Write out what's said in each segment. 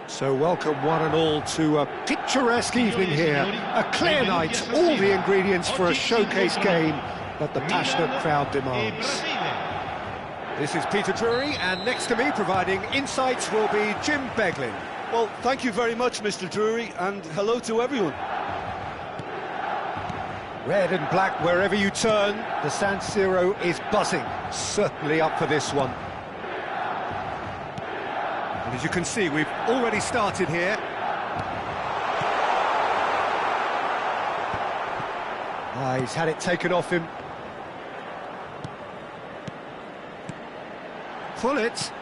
So welcome one and all to a picturesque evening here, a clear night, all the ingredients for a showcase game that the passionate crowd demands. This is Peter Drury, and next to me providing insights will be Jim Beglin. Well, thank you very much, Mr. Drury, and hello to everyone. Red and black wherever you turn, the San Siro is buzzing, certainly up for this one. And as you can see, we've already started here. He's had it taken off him. Fullet.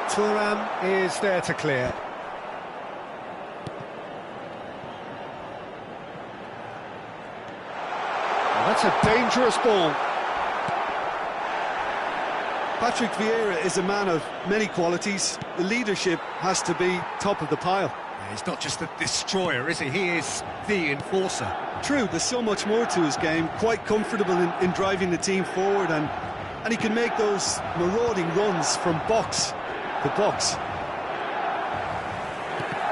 Thuram is there to clear. Well, that's a dangerous ball. Patrick Vieira is a man of many qualities. The leadership has to be top of the pile. Yeah, he's not just a destroyer, is he? He is the enforcer. True, there's so much more to his game. Quite comfortable in driving the team forward, and he can make those marauding runs from box to box.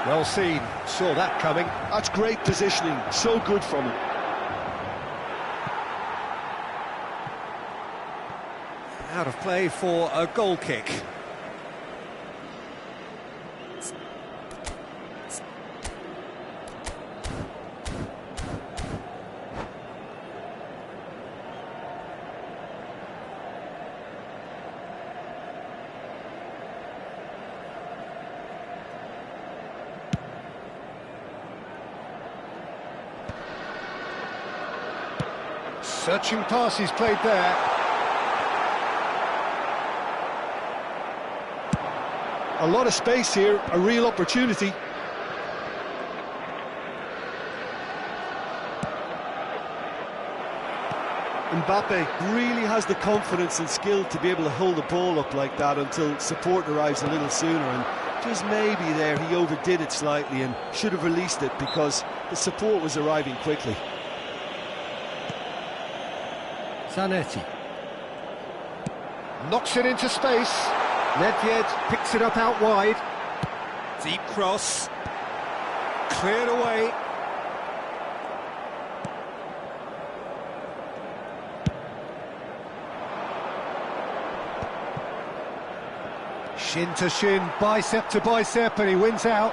Well seen, saw that coming. That's great positioning, so good from him. Out of play for a goal kick. Searching pass he's played there. A lot of space here, a real opportunity. Mbappe really has the confidence and skill to be able to hold the ball up like that until support arrives a little sooner, and just maybe there he overdid it slightly and should have released it because the support was arriving quickly. Zanetti knocks it into space. Nedved picks it up out wide. Deep cross. Cleared away. Shin to shin, bicep to bicep, and he wins out.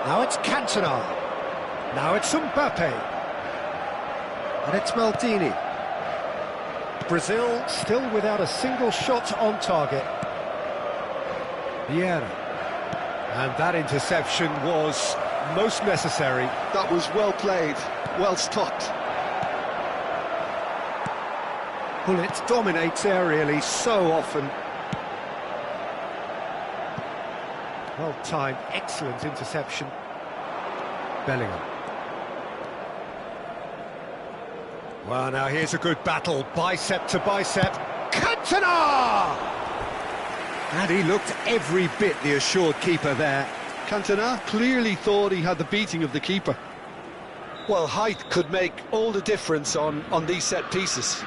Now it's Cantona. Now it's Mbappe. And it's Maldini. Brazil still without a single shot on target. Vieira. And that interception was most necessary. That was well played, well stopped. Bullet dominates aerially so often. Well timed, excellent interception. Bellingham. Well, now here's a good battle, bicep to bicep. Cantona! And he looked every bit the assured keeper there. Cantona clearly thought he had the beating of the keeper. Well, height could make all the difference on these set pieces.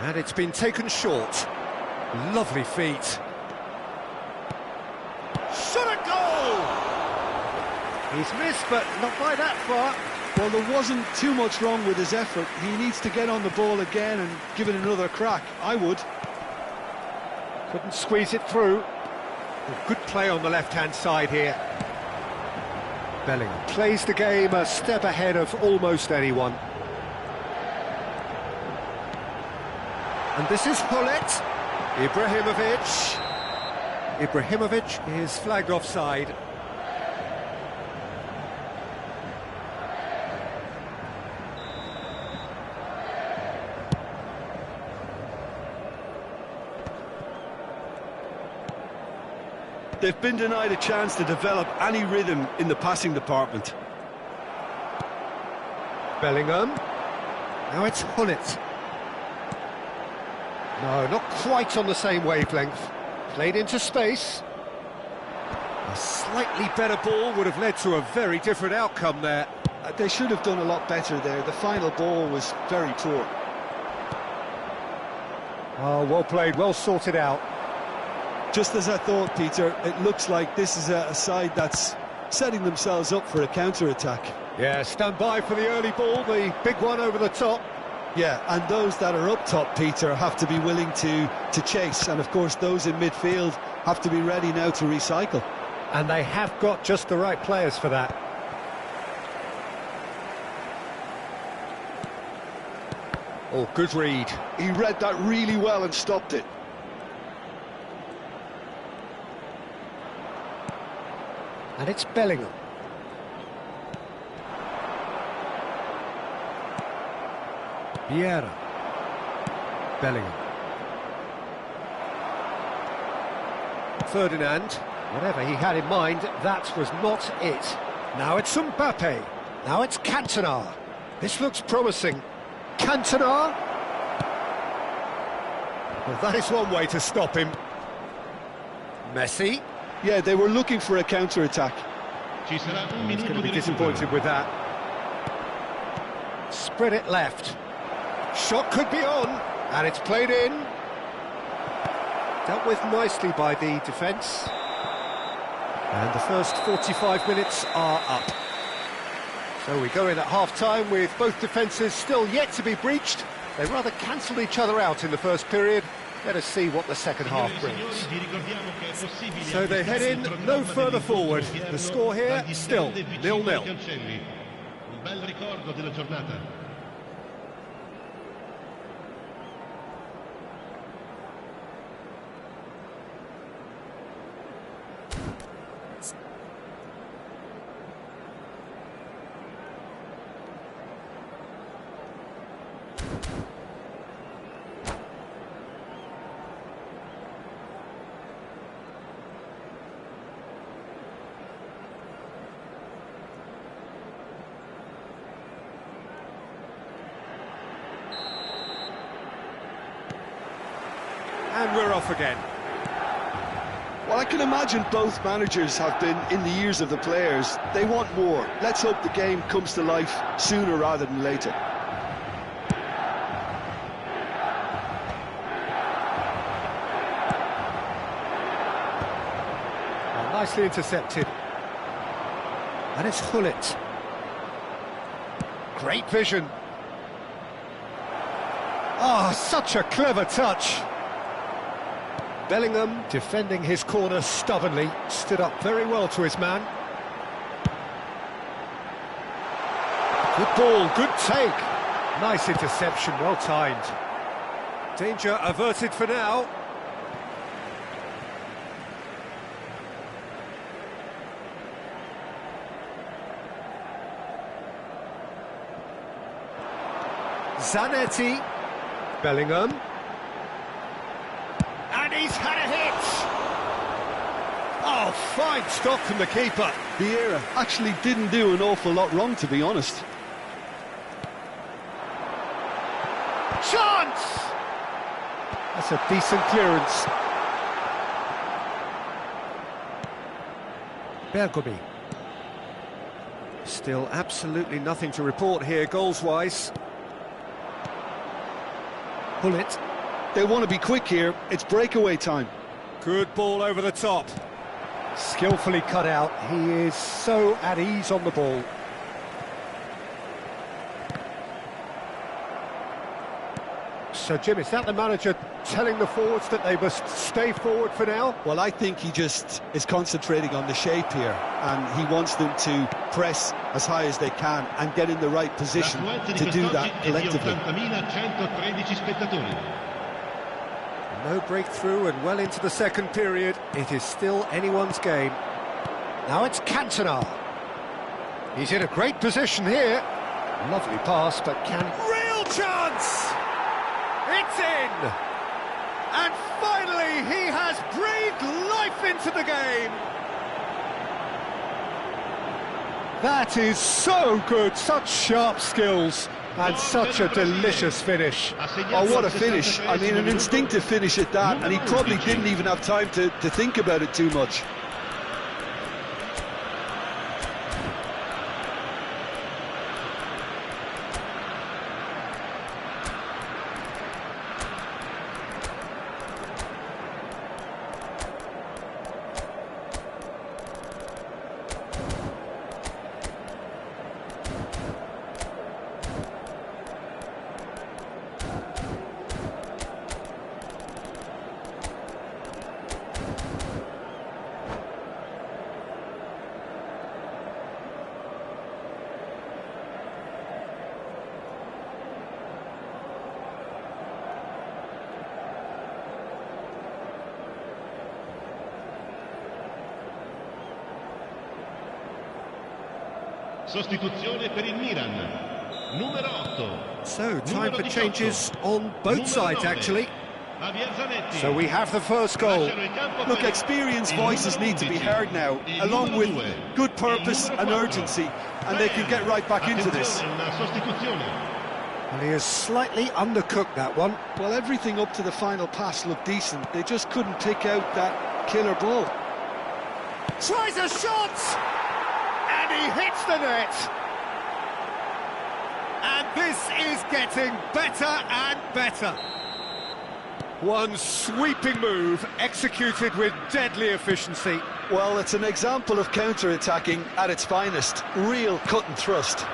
And it's been taken short. Lovely feet. Shot a goal! He's missed, but not by that far. Well, there wasn't too much wrong with his effort. He needs to get on the ball again and give it another crack. I would. Couldn't squeeze it through. Good play on the left-hand side here. Bellingham plays the game a step ahead of almost anyone. And this is Hullet. Ibrahimovic is flagged offside. They've been denied a chance to develop any rhythm in the passing department. Bellingham. Now it's Hullet. No, not quite on the same wavelength. Played into space. A slightly better ball would have led to a very different outcome there. They should have done a lot better there. The final ball was very poor. Oh, well played, well sorted out. Just as I thought, Peter, it looks like this is a side that's setting themselves up for a counter-attack. Yeah, stand by for the early ball, the big one over the top. Yeah, and those that are up top, Peter, have to be willing to chase. And, of course, those in midfield have to be ready now to recycle. And they have got just the right players for that. Oh, good read. He read that really well and stopped it. And it's Bellingham. Vieira. Bellingham. Ferdinand. Whatever he had in mind, that was not it. Now it's Mbappe. Now it's Cantona. This looks promising. Cantona. Well, that is one way to stop him. Messi. Yeah, they were looking for a counter-attack. He's going to be disappointed with that. Spread it left. Shot could be on, and it's played in. Dealt with nicely by the defence. And the first 45 minutes are up. So we go in at half-time with both defences still yet to be breached. They rather cancelled each other out in the first period. Let us see what the second half brings. So they head in no further forward. The score here, still 0-0. And we're off again. Well, I can imagine both managers have been in the ears of the players. They want more. Let's hope the game comes to life sooner rather than later. Well, nicely intercepted. And it's Hullet. Great vision. Ah, such a clever touch. Bellingham, defending his corner stubbornly, stood up very well to his man. Good ball, good take. Nice interception, well timed. Danger averted for now. Zanetti. Bellingham. And he's had a hit! Oh, fine stop from the keeper. Vieira actually didn't do an awful lot wrong, to be honest. Chance! That's a decent clearance. Bergomi. Still absolutely nothing to report here, goals-wise. Bullet. They want to be quick here. It's breakaway time. Good ball over the top. Skillfully cut out. He is so at ease on the ball. So, Jim, is that the manager telling the forwards that they must stay forward for now? Well, I think he just is concentrating on the shape here, and he wants them to press as high as they can and get in the right position to do that collectively. No breakthrough and well into the second period. It is still anyone's game. Now it's Cantona. He's in a great position here. Lovely pass, but can... Real chance! It's in! And finally, he has breathed life into the game! That is so good, such sharp skills, and such a delicious finish. Oh, what a finish. I mean, an instinctive finish at that, and he probably didn't even have time to think about it too much. Sostituzione per il Milan. Numero 8. So, time for changes on both sides, actually. So we have the first goal. Look, experienced voices need to be heard now, along with good purpose and urgency, and they can get right back into this. And he has slightly undercooked that one. Well, everything up to the final pass looked decent. They just couldn't pick out that killer ball. Tries a shot! And he hits the net. And this is getting better and better. One sweeping move, executed with deadly efficiency. Well, it's an example of counter-attacking at its finest. Real cut and thrust.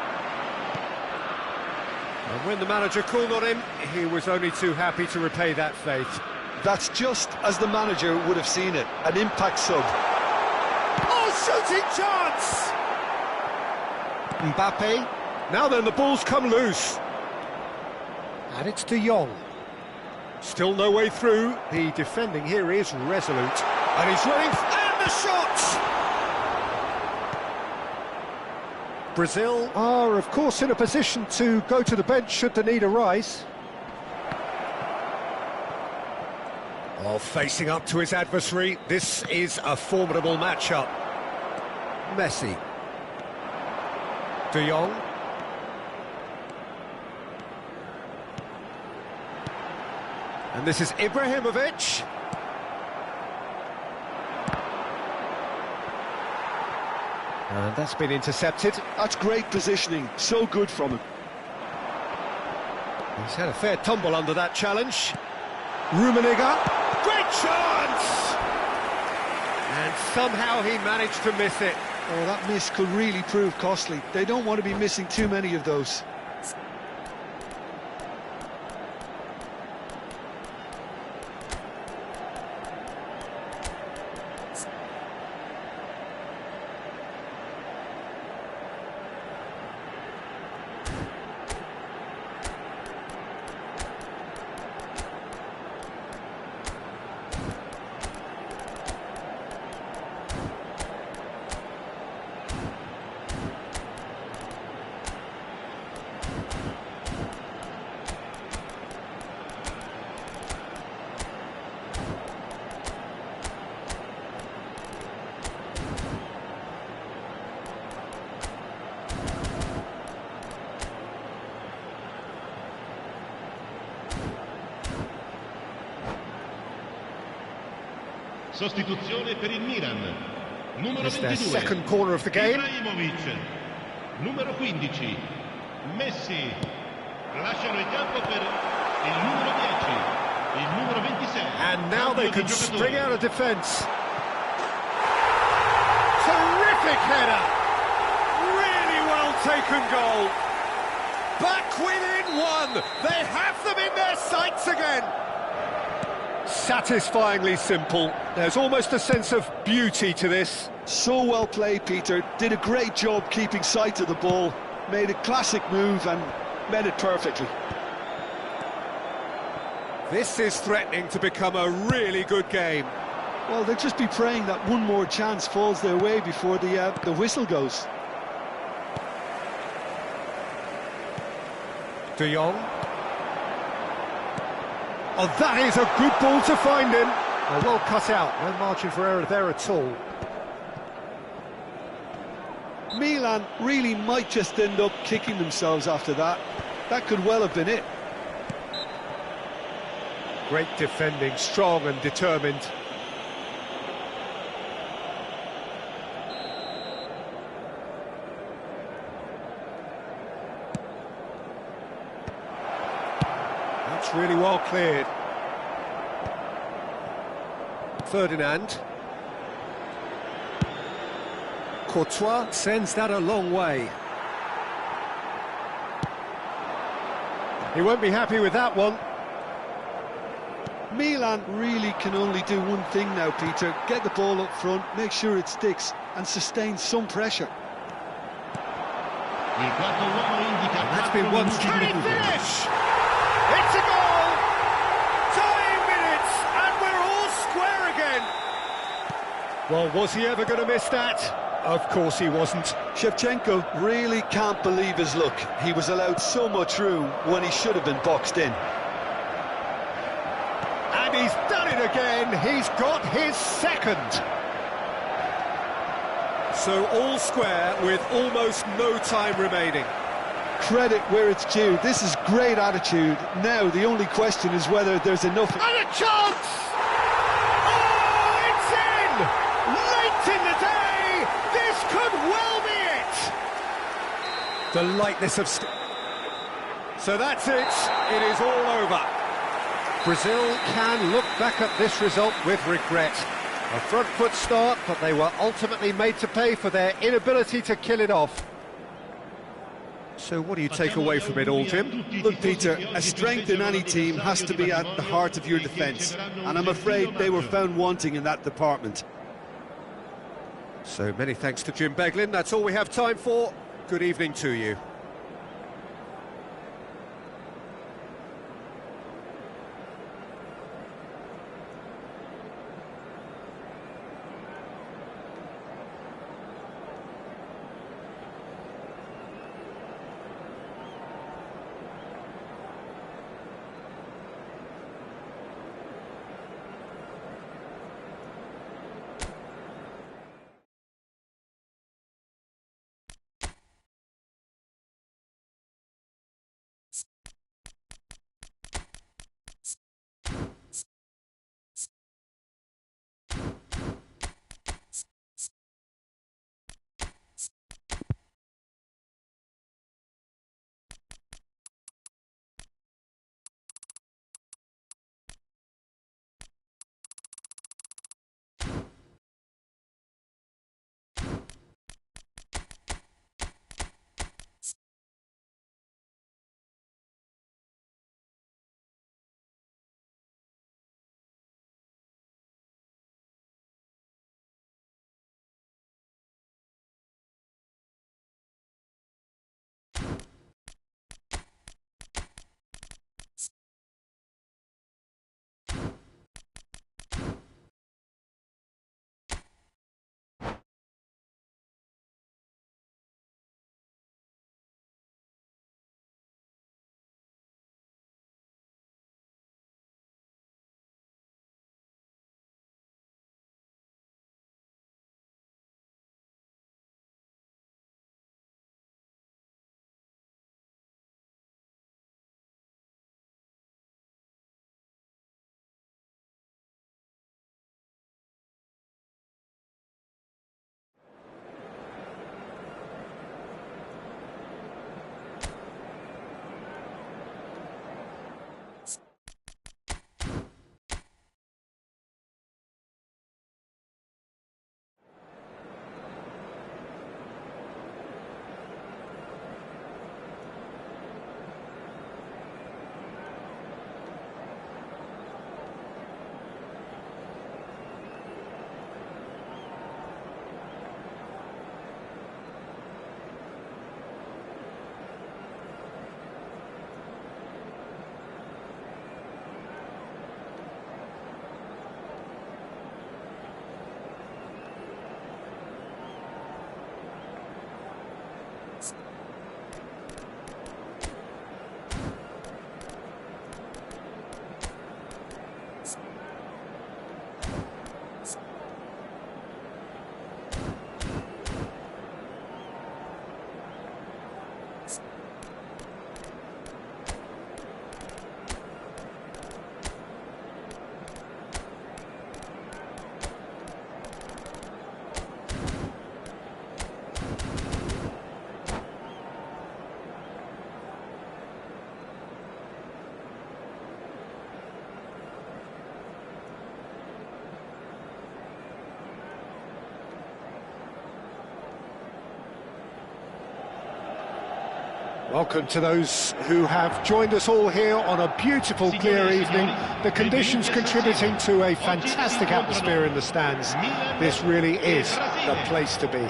And when the manager called on him, he was only too happy to repay that faith. That's just as the manager would have seen it. An impact sub. Oh, shooting chance! Mbappe. Now then, the ball's come loose. And it's De Jong. Still no way through. The defending here is resolute. And he's running, and the shot! Brazil are, of course, in a position to go to the bench should the need arise. Oh, facing up to his adversary, this is a formidable matchup. Messi. De Jong. And this is Ibrahimovic. And that's been intercepted. That's great positioning, so good from him. He's had a fair tumble under that challenge. Rummenigge, great chance! And somehow he managed to miss it. Oh, that miss could really prove costly. They don't want to be missing too many of those. Sostituzione per il Milan. Numero It's their 22. second corner of the game. Ibrahimovic. Numero 15. Messi. Lasciano il campo per il numero 10. Il numero 26. And now Cambio they di can giocatore. string out a defence. Terrific header! Really well taken goal. Back within one. They have them in their sights again. Satisfyingly simple. There's almost a sense of beauty to this. So well played, Peter. Did a great job keeping sight of the ball. Made a classic move and met it perfectly. This is threatening to become a really good game. Well, they'll just be praying that one more chance falls their way before the whistle goes. De Jong. Oh, that is a good ball to find him. Oh, well cut out, no margin for error there at all. Milan really might just end up kicking themselves after that. That could well have been it. Great defending, strong and determined. That's really well cleared. Ferdinand. Courtois sends that a long way. He won't be happy with that one. Milan really can only do one thing now, Peter. Get the ball up front, make sure it sticks, and sustain some pressure. Il quarto uomo indica That's been 4 one. minuti Can di he recupero. finish? It's a goal! Tying minutes, and we're all square again. Well, was he ever going to miss that? Of course he wasn't. Shevchenko really can't believe his luck. He was allowed so much room when he should have been boxed in. And he's done it again. He's got his second. So all square with almost no time remaining. Credit where it's due. This is great attitude. Now the only question is whether there's enough. And a chance! Oh, it's in! Late in the day, this could well be it! The lightness of... So that's it. It is all over. Brazil can look back at this result with regret. A front foot start, but they were ultimately made to pay for their inability to kill it off. So what do you take away from it all, Jim? Look, Peter, a strength in any team has to be at the heart of your defence, and I'm afraid they were found wanting in that department. So many thanks to Jim Beglin. That's all we have time for. Good evening to you. Welcome to those who have joined us all here on a beautiful, clear evening. The conditions contributing to a fantastic atmosphere in the stands. This really is the place to be.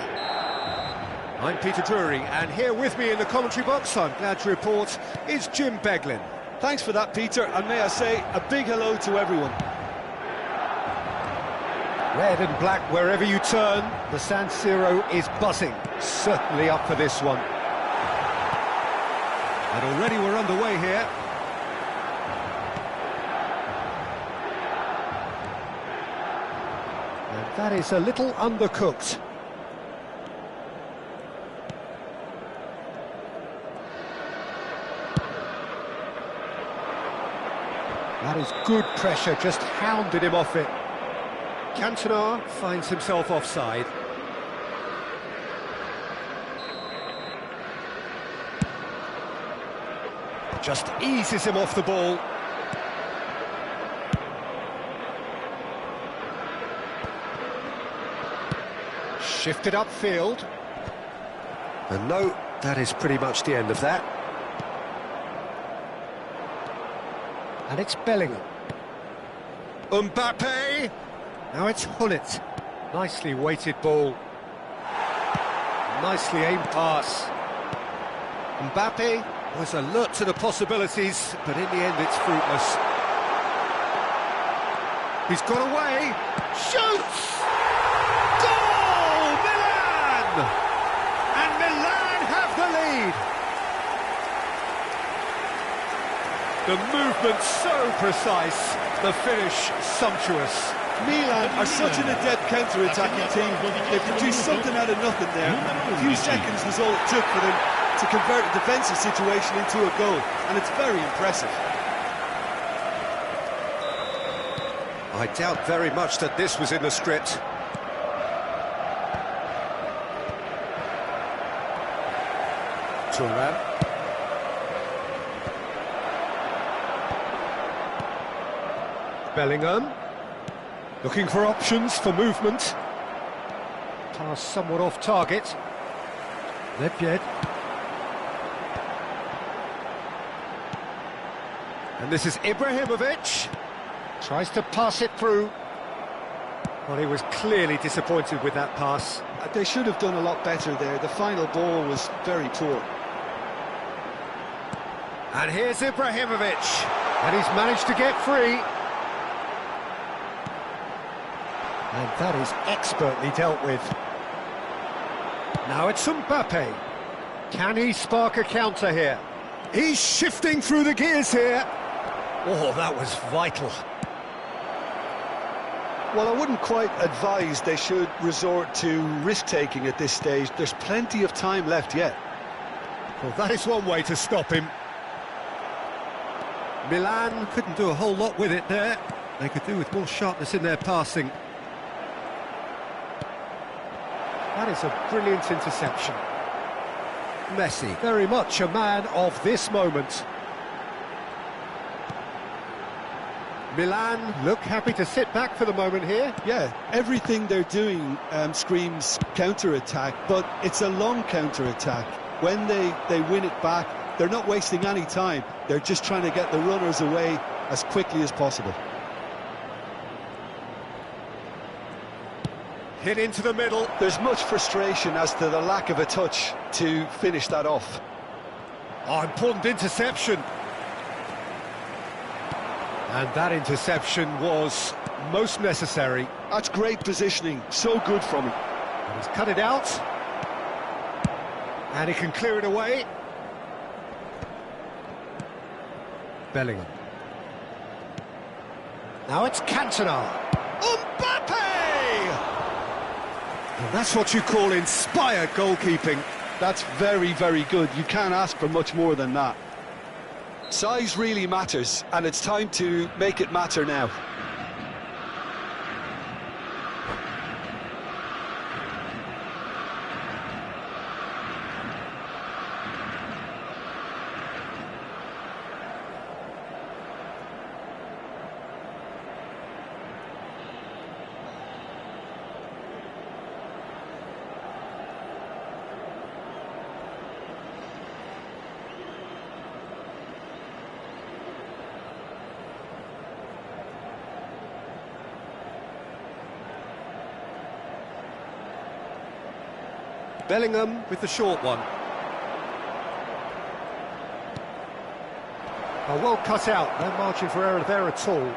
I'm Peter Drury, and here with me in the commentary box, I'm glad to report, is Jim Beglin. Thanks for that, Peter, and may I say a big hello to everyone. Red and black wherever you turn, the San Siro is buzzing. Certainly up for this one. And already we're underway here. And that is a little undercooked. That is good pressure, just hounded him off it. Cantona finds himself offside. Just eases him off the ball. Shifted upfield. And no, that is pretty much the end of that. And it's Bellingham. Mbappe! Now it's Hullet. Nicely weighted ball. Nicely aimed pass. Mbappe was alert to the possibilities, but in the end it's fruitless. He's got away. Shoots! Goal! Milan! And Milan have the lead. The movement so precise, the finish sumptuous. Milan are such an adept counter-attacking team. They produced something out of nothing there. A few seconds was all it took for them to convert a defensive situation into a goal, and it's very impressive. I doubt very much that this was in the script. Thuram. Bellingham. Looking for options for movement. Pass somewhat off target. Lepjed. And this is Ibrahimovic. Tries to pass it through. Well, he was clearly disappointed with that pass. They should have done a lot better there. The final ball was very poor. And here's Ibrahimovic. And he's managed to get free. And that is expertly dealt with. Now it's Mbappe. Can he spark a counter here? He's shifting through the gears here. Oh, that was vital. Well, I wouldn't quite advise they should resort to risk-taking at this stage. There's plenty of time left yet. Well, that is one way to stop him. Milan couldn't do a whole lot with it there. They could do with more sharpness in their passing. That is a brilliant interception. Messi, very much a man of this moment. Milan look happy to sit back for the moment here. Yeah, everything they're doing screams counter-attack, but it's a long counter-attack. When they win it back, they're not wasting any time. They're just trying to get the runners away as quickly as possible. Hit into the middle. There's much frustration as to the lack of a touch to finish that off. Oh, important interception. And that interception was most necessary. That's great positioning, so good from him. And he's cut it out. And he can clear it away. Bellingham. Now it's Cantona. Mbappe! And that's what you call inspired goalkeeping. That's very, very good. You can't ask for much more than that. Size really matters, and it's time to make it matter now. Bellingham with the short one. Oh, well cut out, no margin for error there at all.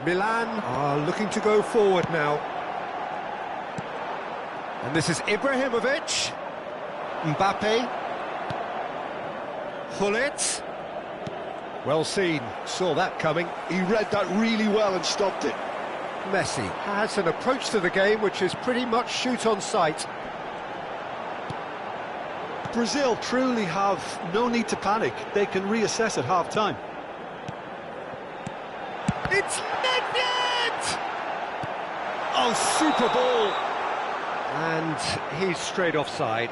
Milan are looking to go forward now. And this is Ibrahimovic. Mbappe. Hullet. Well seen, saw that coming. He read that really well and stopped it. Messi has an approach to the game which is pretty much shoot on sight. Brazil truly have no need to panic. They can reassess at half-time. It's Nedved! Oh, super ball! And he's straight offside.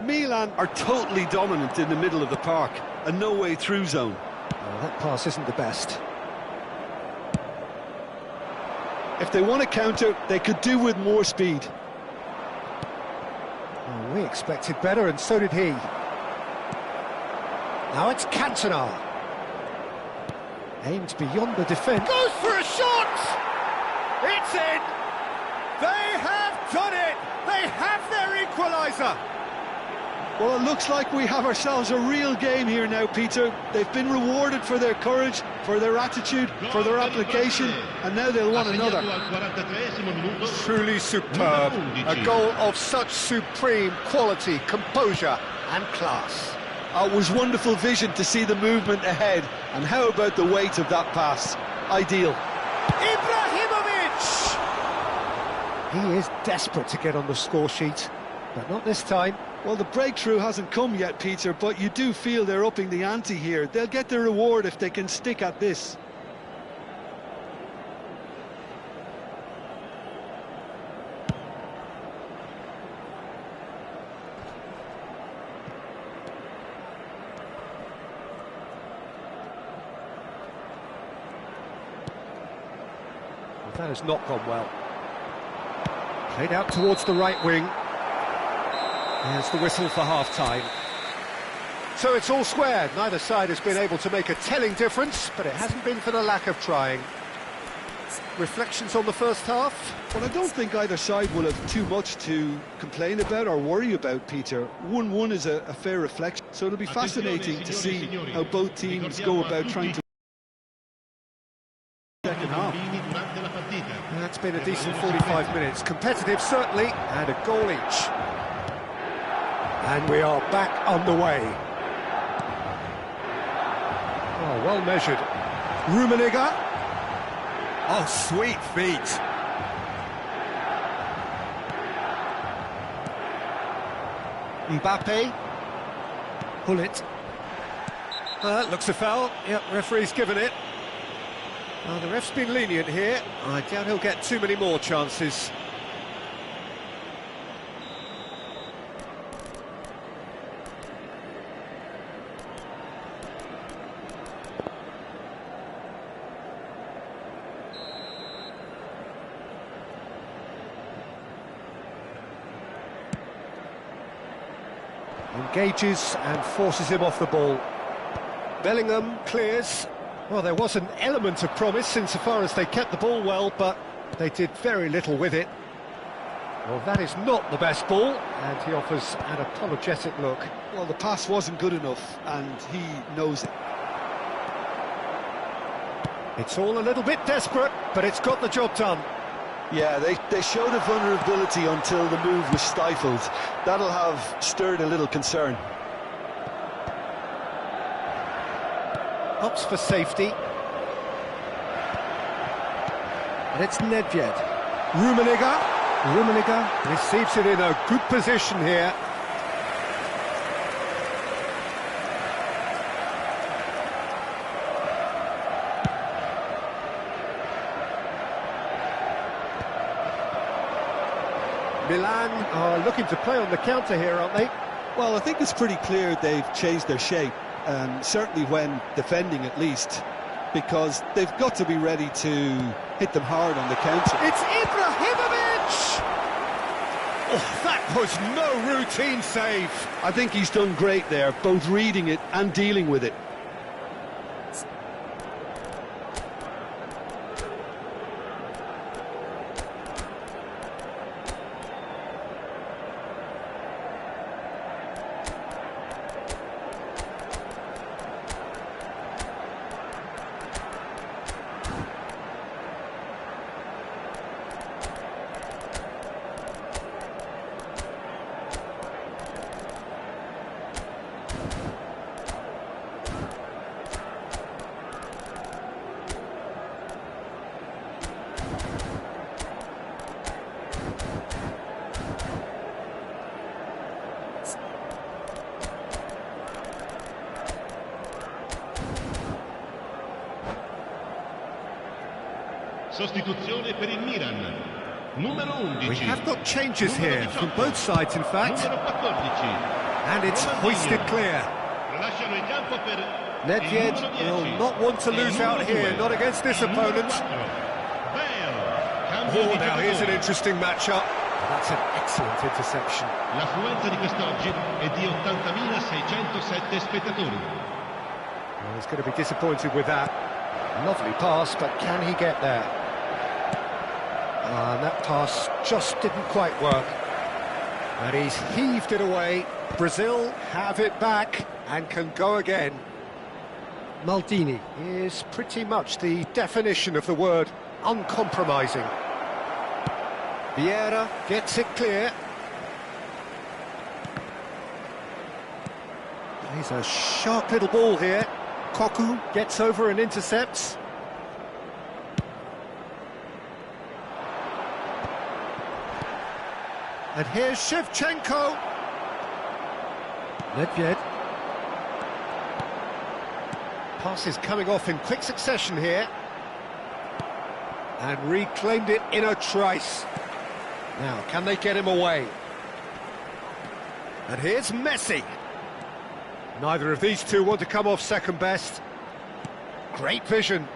Milan are totally dominant in the middle of the park, a no-way through zone. Oh, that pass isn't the best. If they want to counter, they could do with more speed. Oh, we expected better, and so did he. Now it's Cantona. Aimed beyond the defence. Goes for a shot! It's in! They have done it! They have their equaliser! Well, it looks like we have ourselves a real game here now, Peter. They've been rewarded for their courage, for their attitude, for their application, and now they'll want another. Truly superb. A goal of such supreme quality, composure and class. It was wonderful vision to see the movement ahead. And how about the weight of that pass? Ideal. Ibrahimovic! He is desperate to get on the score sheet, but not this time. Well, the breakthrough hasn't come yet, Peter, but you do feel they're upping the ante here. They'll get their reward if they can stick at this. Well, that has not gone well. Played out towards the right wing. There's the whistle for half-time. So it's all square. Neither side has been able to make a telling difference, but it hasn't been for the lack of trying. Reflections on the first half? Well, I don't think either side will have too much to complain about or worry about, Peter. 1-1 is a fair reflection, so it'll be fascinating to see how both teams go about trying to second half. That's been a decent 45 minutes. Competitive, certainly, and a goal each. And we are back underway. Oh, well measured. Rummenigge. Oh, sweet feet. Mbappe. Hullet. Looks a foul. Yep, referee's given it. Well, the ref's been lenient here. I doubt he'll get too many more chances. Engages and forces him off the ball. Bellingham clears. Well, there was an element of promise insofar as they kept the ball well, but they did very little with it. Well, that is not the best ball, and he offers an apologetic look. Well, the pass wasn't good enough, and he knows it. It's all a little bit desperate, but it's got the job done. Yeah, they showed a vulnerability until the move was stifled. That'll have stirred a little concern. Opts for safety. And it's Nedved. Rummenigge receives it in a good position here. Milan are looking to play on the counter here, aren't they? Well, I think it's pretty clear they've changed their shape, certainly when defending at least, because they've got to be ready to hit them hard on the counter. It's Ibrahimovic! Oh, that was no routine save. I think he's done great there, both reading it and dealing with it. Sostituzione per il Milan. Numero 11. We have got changes here from both sides, in fact. Numero 14. And it's hoisted clear. Lasciano il campo per Nedved will not want to lose out here, not against this opponent. Oh, now here's an interesting matchup. That's an excellent interception. L'affluenza di quest'oggi è di 80.607 spettatori. Well, he's going to be disappointed with that. Lovely pass, but can he get there? That pass just didn't quite work. And he's heaved it away. Brazil have it back and can go again. Maldini is pretty much the definition of the word uncompromising. Vieira gets it clear. He's a sharp little ball here. Koku gets over and intercepts. And here's Shevchenko. Nedved. Pass is coming off in quick succession here. And reclaimed it in a trice. Now, can they get him away? And here's Messi. Neither of these two want to come off second best. Great vision.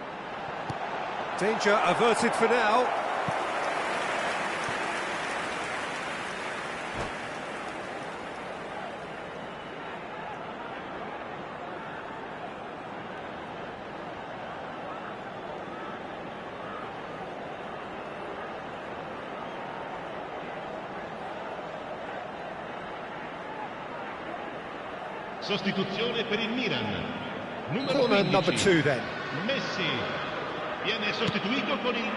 Danger averted for now. Sostituzione per il Milan. Numero Corner 15. number 2 then. Messi viene sostituito con il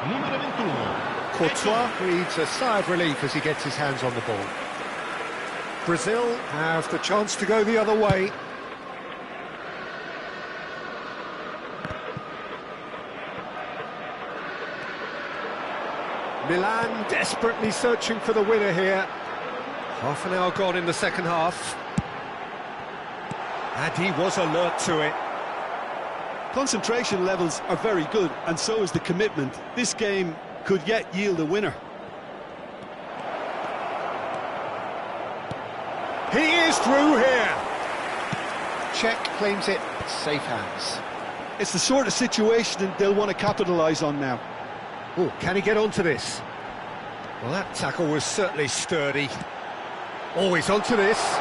numero 21. Courtois breathes a sigh of relief as he gets his hands on the ball. Brazil have the chance to go the other way. Milan desperately searching for the winner here. Half an hour gone in the second half. And he was alert to it. Concentration levels are very good, and so is the commitment. This game could yet yield a winner. He is through here. Czech claims it, safe hands. It's the sort of situation they'll want to capitalise on now. Oh, can he get onto this? Well, that tackle was certainly sturdy. Always onto this.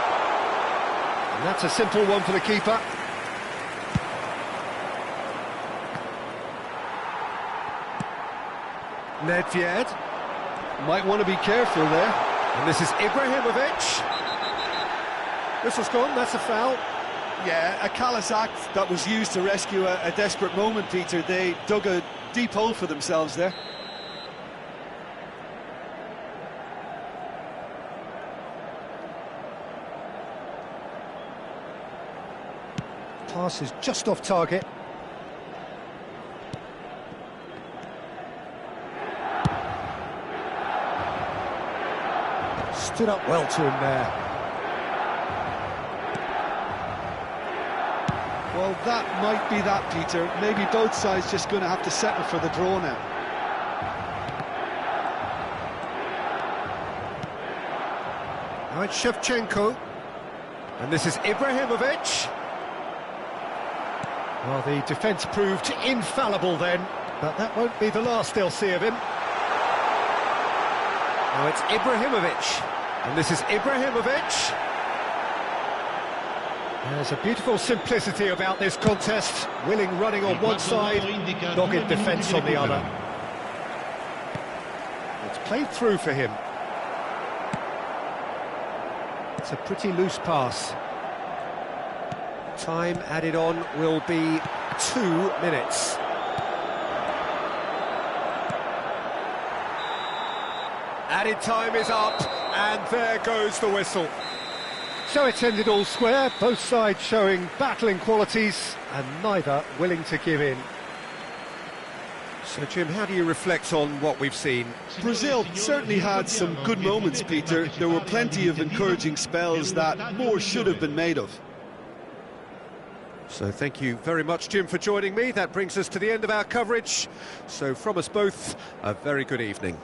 And that's a simple one for the keeper. Nedved. Might want to be careful there. And this is Ibrahimovic. Whistle's gone, that's a foul. Yeah, a callous act that was used to rescue a desperate moment, Peter. They dug a deep hole for themselves there. Pass is just off target. Stood up well to him there. Well, that might be that, Peter. Maybe both sides just going to have to settle for the draw now. Now it's Shevchenko. And this is Ibrahimovic. Well, the defence proved infallible then, but that won't be the last they'll see of him. Now it's Ibrahimovic, and this is Ibrahimovic. There's a beautiful simplicity about this contest, willing running on one side, dogged defence on the other. It's played through for him. It's a pretty loose pass. Time added on will be 2 minutes. Added time is up, and there goes the whistle. So it's ended all square, both sides showing battling qualities, and neither willing to give in. So, Jim, how do you reflect on what we've seen? Brazil certainly had some good moments, Peter. There were plenty of encouraging spells that more should have been made of. So thank you very much, Jim, for joining me. That brings us to the end of our coverage. So from us both, a very good evening.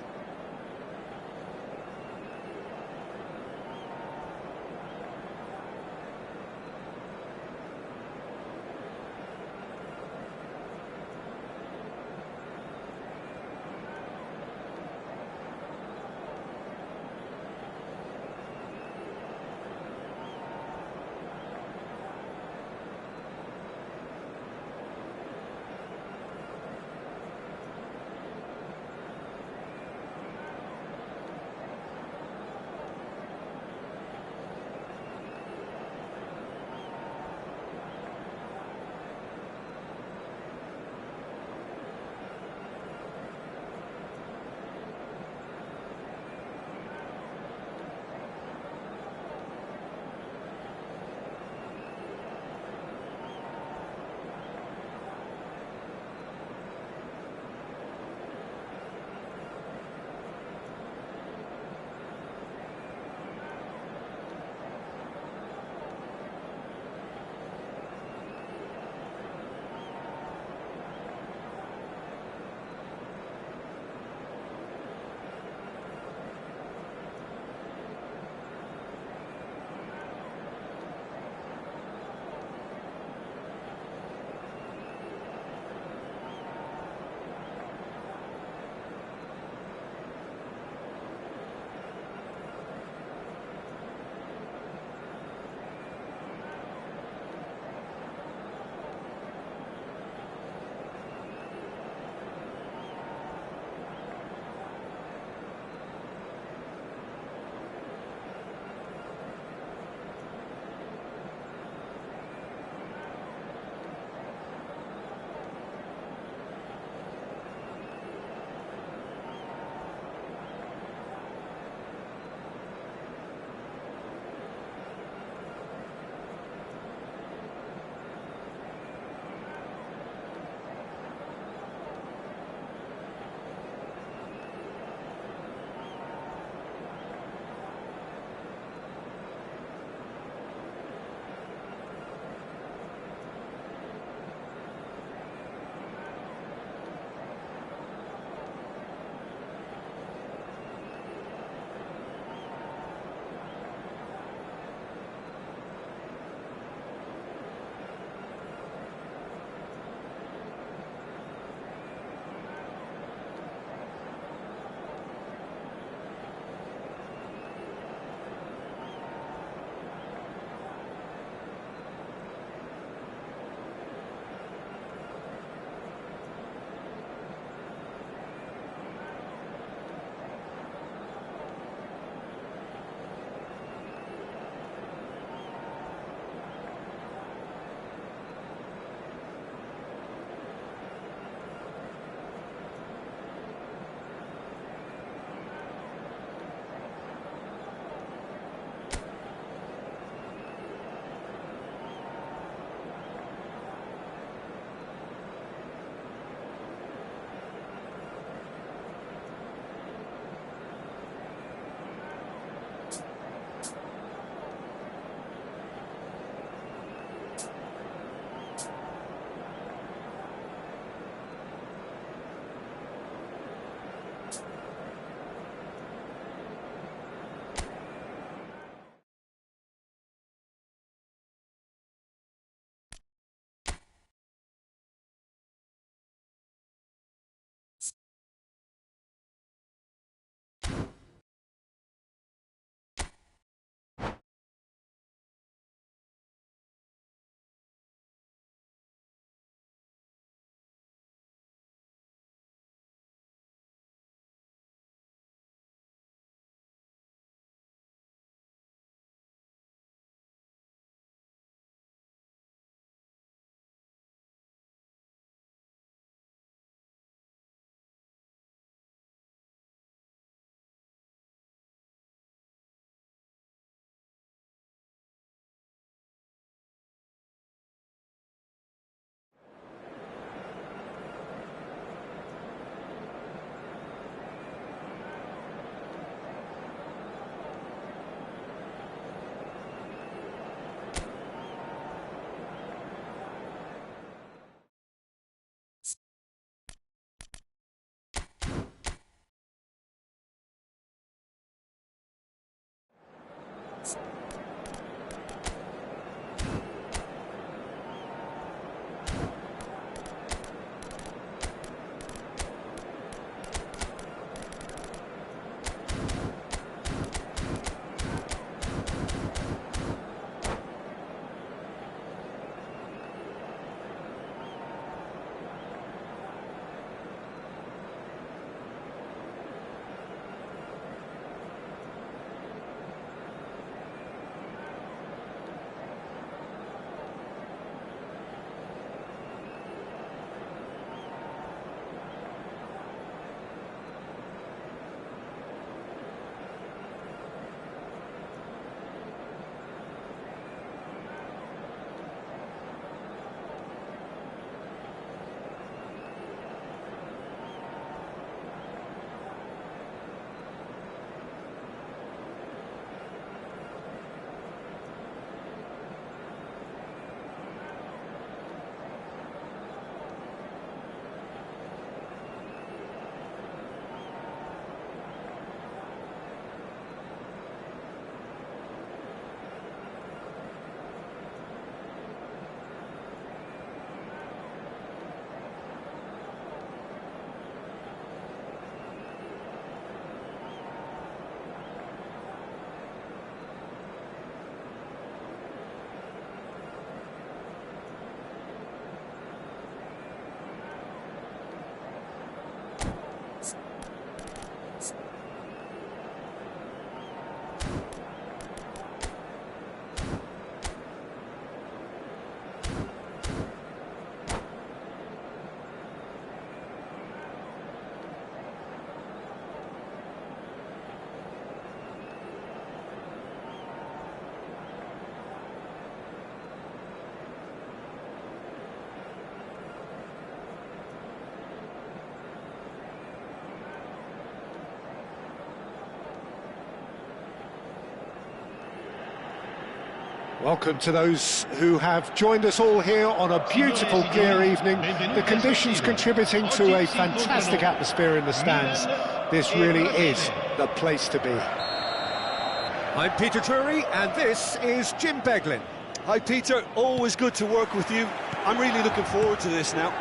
Welcome to those who have joined us all here on a beautiful, clear evening. The conditions contributing to a fantastic atmosphere in the stands. This really is the place to be. I'm Peter Drury, and this is Jim Beglin. Hi Peter, always good to work with you. I'm really looking forward to this now.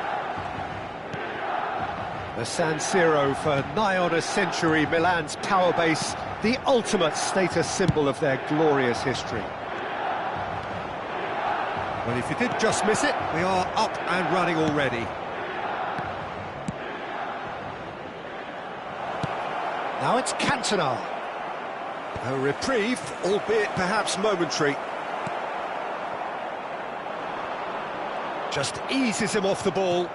The San Siro for nigh on a century, Milan's power base, the ultimate status symbol of their glorious history. Well, if you did just miss it, we are up and running already. Now it's Cantona. A reprieve, albeit perhaps momentary. Just eases him off the ball.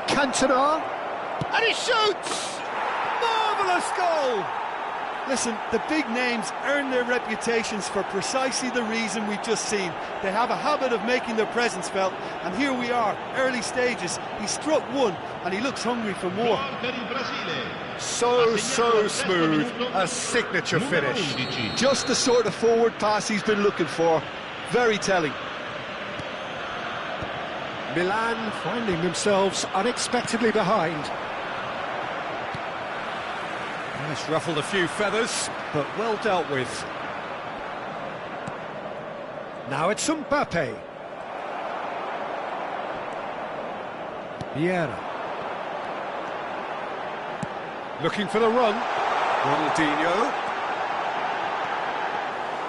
Cantona, and he shoots! Marvellous goal! Listen, the big names earn their reputations for precisely the reason we've just seen. They have a habit of making their presence felt, and here we are, early stages. He struck one, and he looks hungry for more. So smooth, a signature finish. Just the sort of forward pass he's been looking for. Very telling. Milan finding themselves unexpectedly behind. It's ruffled a few feathers, but well dealt with. Now it's Mbappe. Vieira. Looking for the run. Ronaldinho.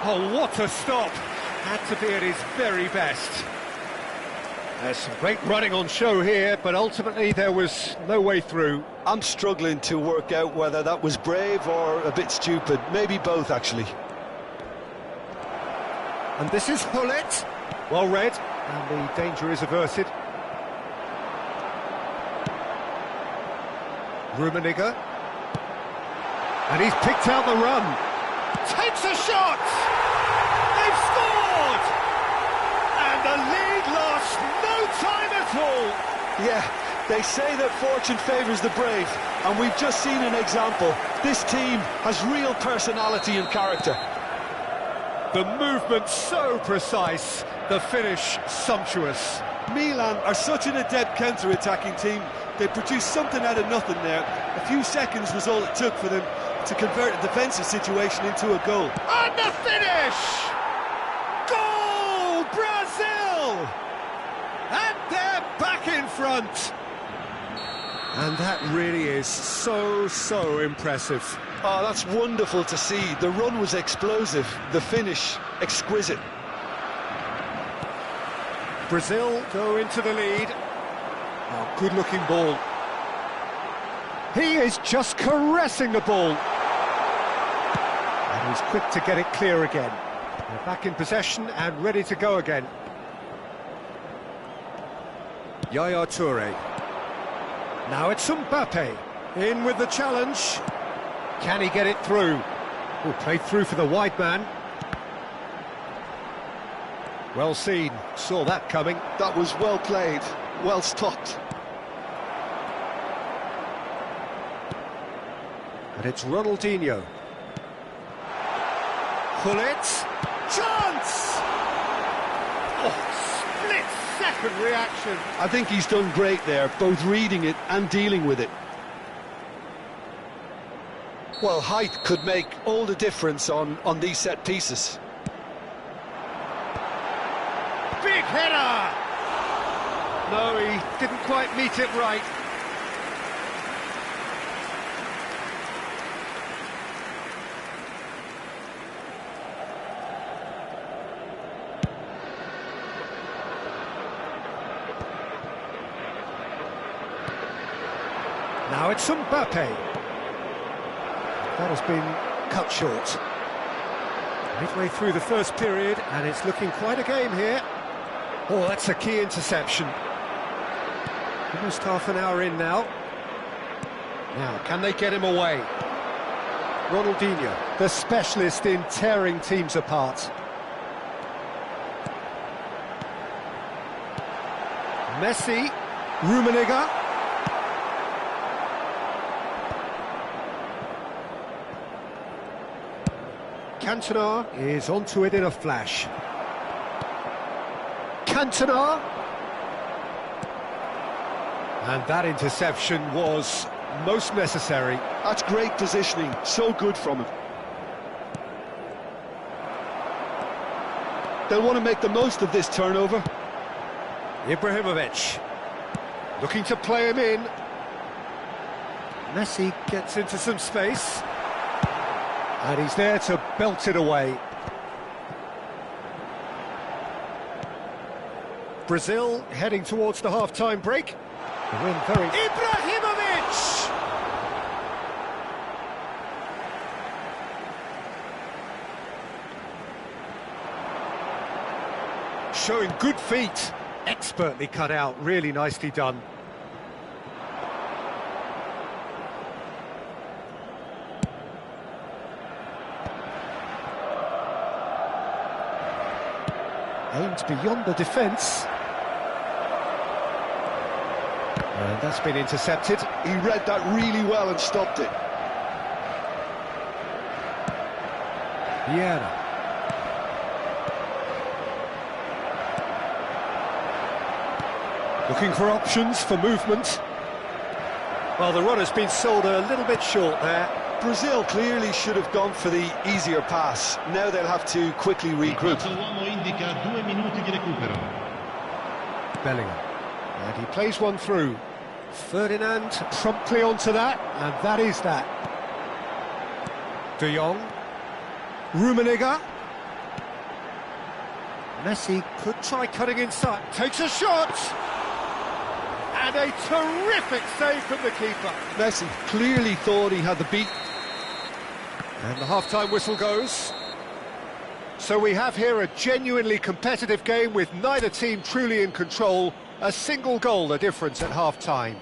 Oh, what a stop! Had to be at his very best. There's some great running on show here, but ultimately there was no way through. I'm struggling to work out whether that was brave or a bit stupid. Maybe both, actually. And this is Hullet. Well read, and the danger is averted. Rummenigge. And he's picked out the run. Takes a shot! They've scored! And the lead lost no time at all. Yeah, they say that fortune favours the brave, and we've just seen an example. This team has real personality and character. The movement so precise, the finish sumptuous. Milan are such an adept counter-attacking team. They produced something out of nothing there. A few seconds was all it took for them to convert a defensive situation into a goal. And the finish! Goal, Brazil! And they're back in front. And that really is so impressive. Oh, that's wonderful to see. The run was explosive, the finish exquisite. Brazil go into the lead. Oh, good-looking ball. He is just caressing the ball. And he's quick to get it clear again. They're back in possession and ready to go again. Yaya Toure. Now it's Mbappe. In with the challenge. Can he get it through? Oh, played through for the wide man. Well seen, saw that coming. That was well played, well stopped. And it's Ronaldinho. Hullet. Chance! Oh, split-second reaction. I think he's done great there, both reading it and dealing with it. Well, height could make all the difference on these set pieces. Big header! No, he didn't quite meet it right. Now it's Mbappe. That has been cut short. Midway through the first period, and it's looking quite a game here. Oh, that's a key interception. Almost half an hour in now. Now, can they get him away? Ronaldinho, the specialist in tearing teams apart. Messi, Rummenigge. Cantona is onto it in a flash. Cantona. And that interception was most necessary. That's great positioning, so good from him. They'll want to make the most of this turnover. Ibrahimovic looking to play him in. Messi gets into some space. And he's there to belt it away. Brazil heading towards the half-time break. The win very... Ibrahimovic! Showing good feet. Expertly cut out, really nicely done. Aimed beyond the defence. And that's been intercepted. He read that really well and stopped it. Vieira. Looking for options for movement. Well, the run has been sold a little bit short there. Brazil clearly should have gone for the easier pass. Now they'll have to quickly regroup. Bellingham. And he plays one through. Ferdinand promptly onto that, and that is that. De Jong. Rummenigge. Messi could try cutting inside. Takes a shot! And a terrific save from the keeper. Messi clearly thought he had the beat. And the half-time whistle goes. So we have here a genuinely competitive game with neither team truly in control. A single goal the difference at half-time.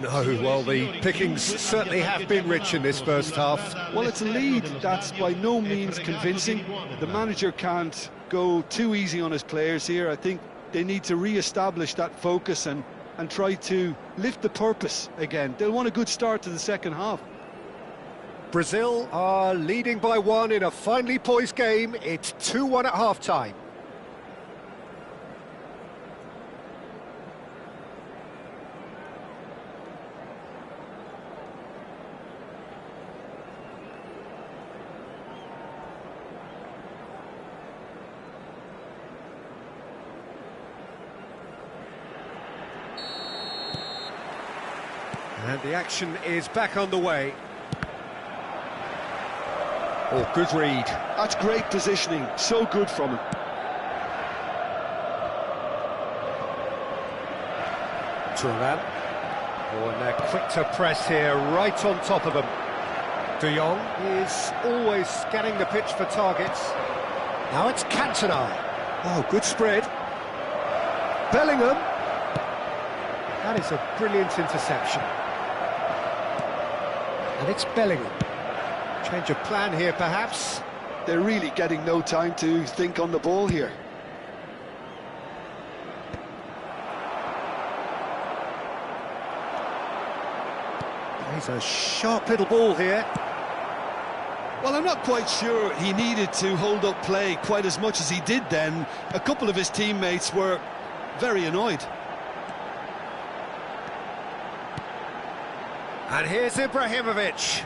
No, well, the pickings certainly have been rich in this first half. Well, it's a lead that's by no means convincing. The manager can't go too easy on his players here. I think they need to re-establish that focus and try to lift the purpose again. They'll want a good start to the second half. Brazil are leading by one in a finely poised game. It's 2-1 at half-time. And the action is back on the way. Oh, good read. That's great positioning, so good from him. Thuram. Oh, and they're quick to press here, right on top of them. De Jong is always scanning the pitch for targets. Now it's Cantona. Oh, good spread. Bellingham. That is a brilliant interception. And it's Bellingham. Change of plan here, perhaps. They're really getting no time to think on the ball here. He's a sharp little ball here. Well, I'm not quite sure he needed to hold up play quite as much as he did then. A couple of his teammates were very annoyed. And here's Ibrahimovic.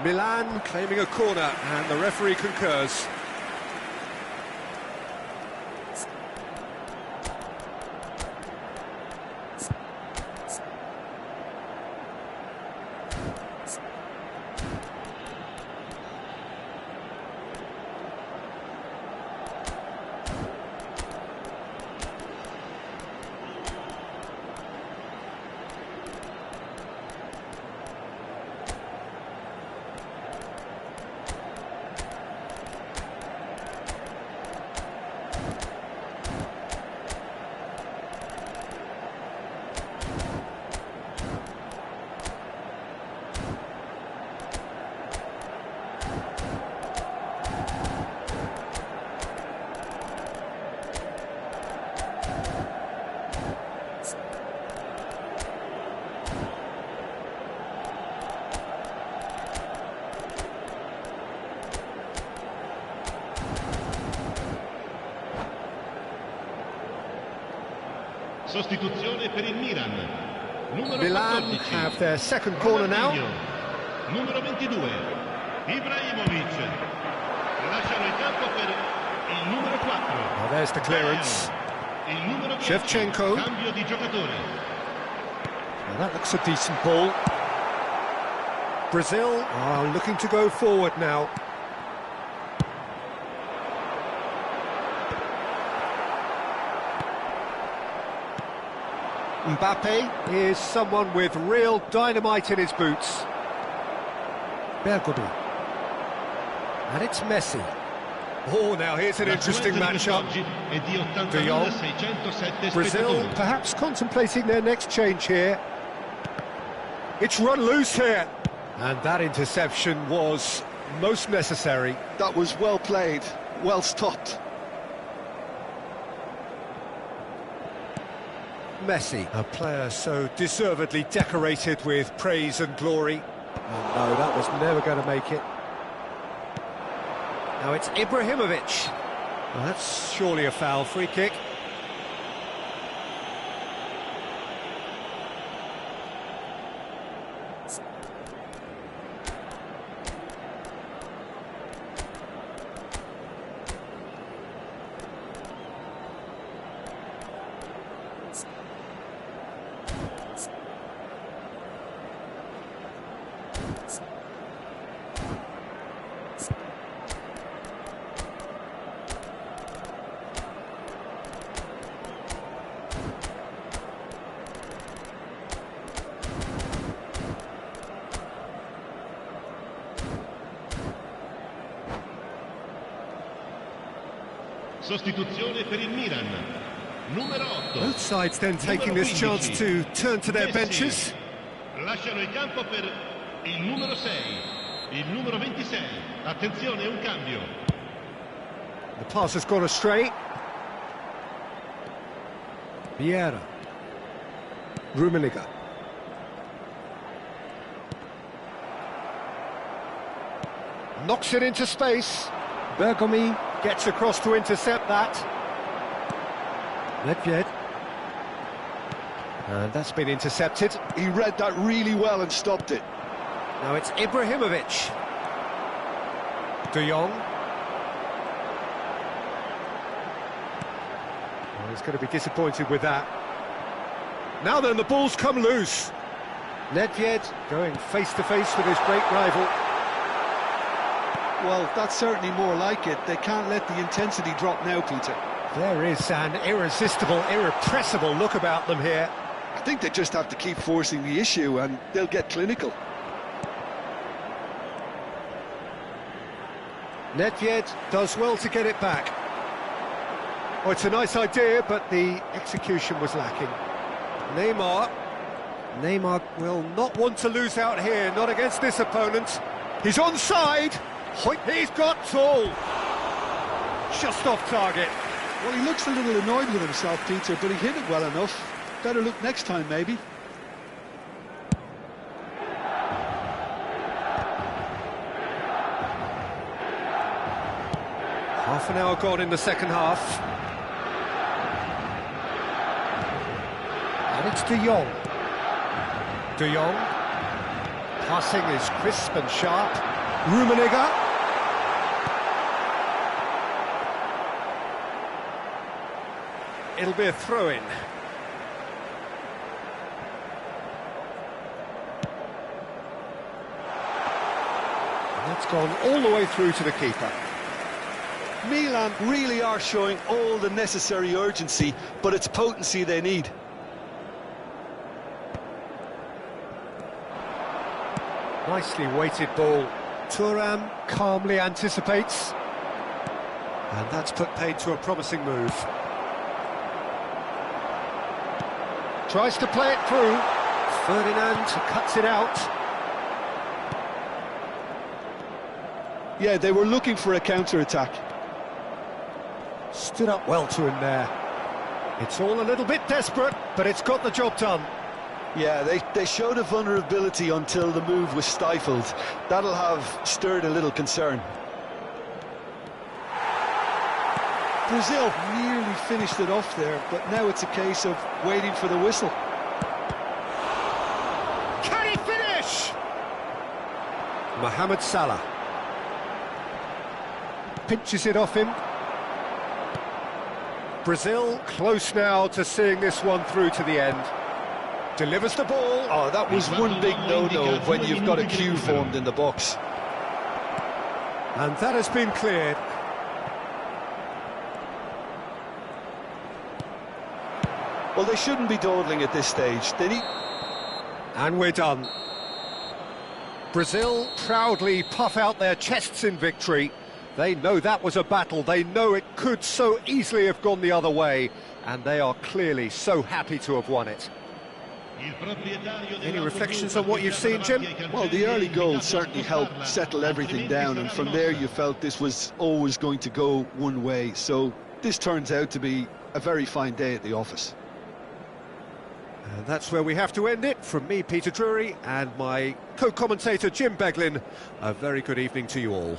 Milan claiming a corner, and the referee concurs. Sostituzione per il Milan. Numero Milan 14. have their second corner now. Numero 22. Ibrahimovic. Lasciano il campo per il numero 4. Oh, there's the clearance. Il numero 10. Shevchenko. Cambio di giocatore. Well, that looks a decent ball. Brazil are looking to go forward now. Mbappe is someone with real dynamite in his boots. Bergomi. And it's Messi. Oh, now here's an interesting matchup. De Jong. Brazil perhaps contemplating their next change here. It's run loose here. And that interception was most necessary. That was well played, well stopped. Messi, a player so deservedly decorated with praise and glory. Oh, no, that was never going to make it. Now it's Ibrahimovic. Well, that's surely a foul. Free kick. Sostituzione per il Milan. Numero 8. Both sides then taking this chance to turn to their benches. Lasciano il campo per il numero 6. Il numero 26. Attenzione, un cambio. The pass has gone astray. Vieira. Rummenigge. Knocks it into space. Bergomi gets across to intercept that. Nedved. And that's been intercepted. He read that really well and stopped it. Now it's Ibrahimovic. De Jong. Well, he's going to be disappointed with that. Now then, the ball's come loose. Nedved going face-to-face with his great rival. Well, that's certainly more like it. They can't let the intensity drop now, Peter. There is an irresistible, irrepressible look about them here. I think they just have to keep forcing the issue and they'll get clinical. Nedved does well to get it back. Oh, it's a nice idea, but the execution was lacking. Neymar will not want to lose out here, not against this opponent. He's onside. He's got tall. Just off target. Well, he looks a little annoyed with himself, Peter, but he hit it well enough. Better look next time, maybe. Half an hour gone in the second half. And it's De Jong. De Jong. Passing is crisp and sharp. Rummenigge. It'll be a throw-in. That's gone all the way through to the keeper. Milan really are showing all the necessary urgency, but it's potency they need. Nicely weighted ball. Thuram calmly anticipates. And that's put paid to a promising move. Tries to play it through. Ferdinand cuts it out. Yeah, they were looking for a counter-attack. Stood up well to him there. It's all a little bit desperate, but it's got the job done. Yeah, they showed a vulnerability until the move was stifled. That'll have stirred a little concern. Brazil nearly finished it off there, but now it's a case of waiting for the whistle. Can he finish? Mohamed Salah pinches it off him. Brazil close now to seeing this one through to the end. Delivers the ball. Oh, that was one big no-no when you've got a queue formed in the box. And that has been cleared. Well, they shouldn't be dawdling at this stage. They need... And we're done. Brazil proudly puff out their chests in victory. They know that was a battle. They know it could so easily have gone the other way. And they are clearly so happy to have won it. Any reflections on what you've seen, Jim? Well, the early goal certainly helped settle everything down, and from there you felt this was always going to go one way. So this turns out to be a very fine day at the office. And that's where we have to end it. From me, Peter Drury, and my co-commentator, Jim Beglin, a very good evening to you all.